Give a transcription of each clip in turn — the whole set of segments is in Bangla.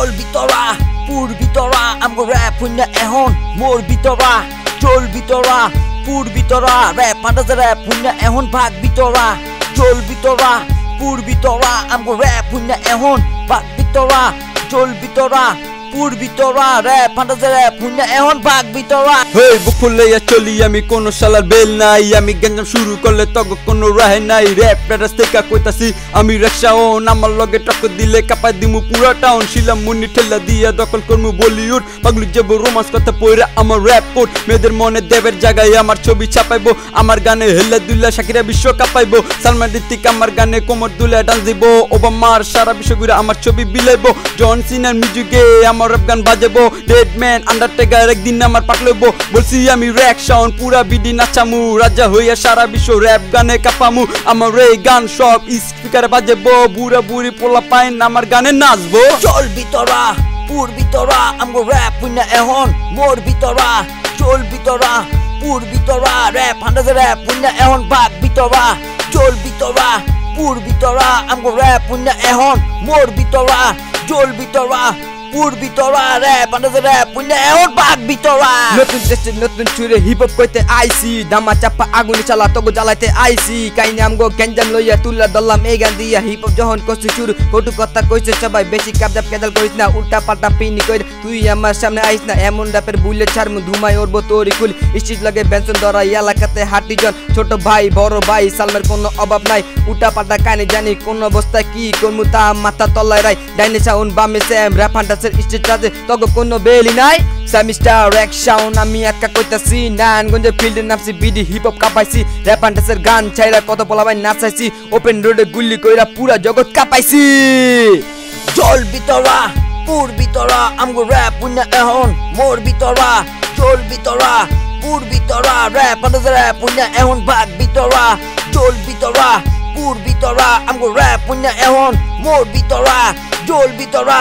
জল বিতরা পুর বিতরা আমগো র্যাপ হইনা এখন মোর বিতরা জল বিতরা পুর বিতরা র্যাপ ফান্টাসি র্যাপ হইনা এখন ভাগ বিতরা জল বিতরা পুর বিতরা আমগো র্যাপ হইনা এখন ভাগ বিতরা জল বিতরা পুর বিতরা র্যাপ ফান্টাসি র্যাপ হইনা এখন ভাগ বিতরা। হেই বুক ফুলাইয়া চলি আমি কোন শালার বেল নাই, আমি গঞ্জাম শুরু করলে তগ কোনো রাহে নাই। র্যাপ প্যারাস থেকে কইতাছি আমি রিকশাওন, আমার লগে টক্কর দিলে কাপাই দিমু পুরা টাউন। শিলাম মুনি ঠেলা দিয়া দখল করমু বলিউড, পাগলু যাব রোমান্স কথা পয়রা আমার র্যাপ কোড। মেয়েদের মনে দেবের জায়গায় আমার ছবি ছাপাইবো, আমার গানে হেল্লা দুল্লা শাকিরা বিশ্ব কাঁপাইবো। সালমান ঋত্বিক আমার গানে কোমর দুলে ডান্স দিব, ওবামার সারা বিশ্ব ঘুরে আমার ছবি বিলাইবো। জন সিনার মিউজিকে আমার র্যাপ গান বাজাবো, ডেড ম্যান আন্ডারটেকার একদিন আমার পাক লইবো। বলছি আমি রিঅ্যাকশন পুরা বিডি নাচামু, রাজা হইয়া সারা বিশ্ব র্যাপ গানে কাঁপামু। আমার এই গান সব স্পিকারে বাজাবো, বুড়া বুড়ি পোলা পাইন আমার গানে নাচবো। জল বিতরা পুর বিতরা আমগো র্যাপ হইনা এখন মোর বিতরা জল বিতরা পুর বিতরা র্যাপ ফান্টাসি র্যাপ হইনা এখন ভাগ বিতরা জল বিতরা পুর বিতরা আমগো র্যাপ হইনা এখন মোর বিতরা জল বিতরা পুর বিতরা র্যাপ ফান্টাসি র্যাপ হইনা এখন ভাগ বিতরা। নতুন দেশে নতুন ছুরে হিপ হপ কইতে আইছি, দামা চাপা আগুনি চালা তগো জ্বালাইতে আইছি। কাইনি আমগো গঞ্জাম লইয়া তুলা দল্লাম এই গান দিয়া, হিপ হপ যখন করছি শুরু কটু কথা কইছে সবাই, বেশি কাবজাব কেদাল করিস না, উল্টা পাল্টা পিনি কই তুই আমার সামনে আইস না। এমন র্যাপের বুলে ছাড়মু ধুমাই ওরবো তোরি কুল, স্ট্রিট লাগে বেনসন ধরা এলাকাতে হাঁটি জন। ছোট ভাই বড় ভাই সালমের কোনো অভাব নাই, উল্টা পাল্টা কানে জানি কোন অবস্থায় কি করমু তা মাথা তলায় রাই। ডাইনে সাউন্ড বামে স্যাম র্যাপ ফান্টাসির স্টেজ আছে তগো কোনো বেলি নাই। সেমিস্টার রিঅ্যাকশন আমি একা কইতাছি, নারায়ণগঞ্জের ফিল্ডে নামছি বিডি হিপ হপ কাঁপাইছি। র্যাপ ফান্টাসির গান ছাইরা কত পোলাবাই নাচাইছি, ওপেন রোডে গুল্লি কইরা পুরা জগৎ কাঁপাইছি। জল বিতরা পুর বিতরা আমগো র্যাপ হইনা এখন মোর বিতরা জল বিতরা পুর বিতরা র্যাপ ফান্টাসি র্যাপ হইনা এখন ভাগ বিতরা জল বিতরা পুর বিতরা আমগো র্যাপ হইনা এখন মোর বিতরা জল বিতরা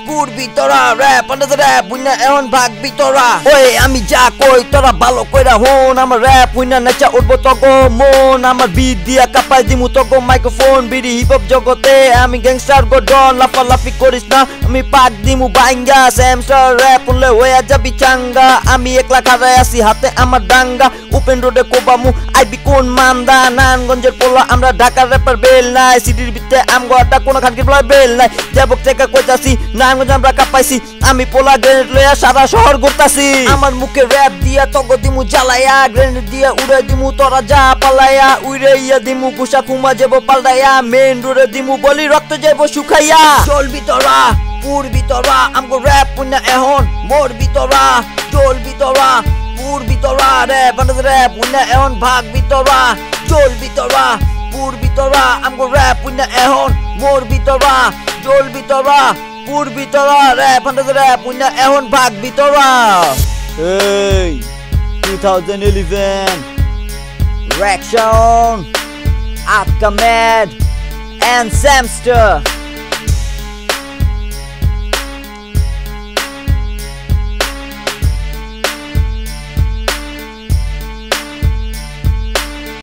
পুর বিতরা র্যাপ ফান্টাসি র্যাপ হইনা এখন ভাগ বিতরা। ওই আমি যা কই তোরা ভালো কইরা হন, আমার র্যাপ হইনা নাচা উঠবো তগো মন। আমার বিট দিয়া কাপাই দিমু তগো মাইক্রোফোন, বিডি হিপ হপ জগতে আমি গ্যাংস্টার গো ডন। লাফালাফি করিস না আমি পাক দিমু বাইঙ্গা, স্যামস্টার র্যাপ হলে হইয়া যাবি চাঙ্গা। আমি একলা খাড়াই আছি হাতে আমার ডাঙ্গা, ওপেন রোডে কোবামু আইবি কোন মান্দা। নারায়ণগঞ্জের পোলা আমরা ঢাকার র্যাপার বেল নাই, সিটির ভিতরে আমগো আড্ডা কোনো খানকির পোলা বেল নাই। যাবক চেকা কইতাছি নারায়ণগঞ্জ আমরা কাঁপাইছি, আমি পোলা গ্রেনেড লইয়া সারা শহর ঘুরতাছি। আমার মুখে র্যাপ দিয়া তগো দিমু জ্বালাইয়া, গ্রেনেড দিয়া উড়ে দিমু তোরা যা পালাইয়া। উড়ে ইয়া দিমু কুসা কুমা যাবো পাল্টাইয়া, মেন রোডে দিমু বলি রক্ত যাবো শুকাইয়া। জল বিতরা পুর বিতরা আমগো র্যাপ হইনা এখন মোর বিতরা জল বিতরা পুর বিতরা র্যাপ ফান্টাসি র্যাপ হইনা এখন ভাগ বিতরা জল বিতরা পুর বিতরা আমগো র্যাপ হইনা এখন মোর বিতরা জল বিতরা পুর বিতরা র্যাপ ফান্টাসি র্যাপ হইনা এখন ভাগ বিতরা। Hey, 2011 Reaction, Akamed and Samster.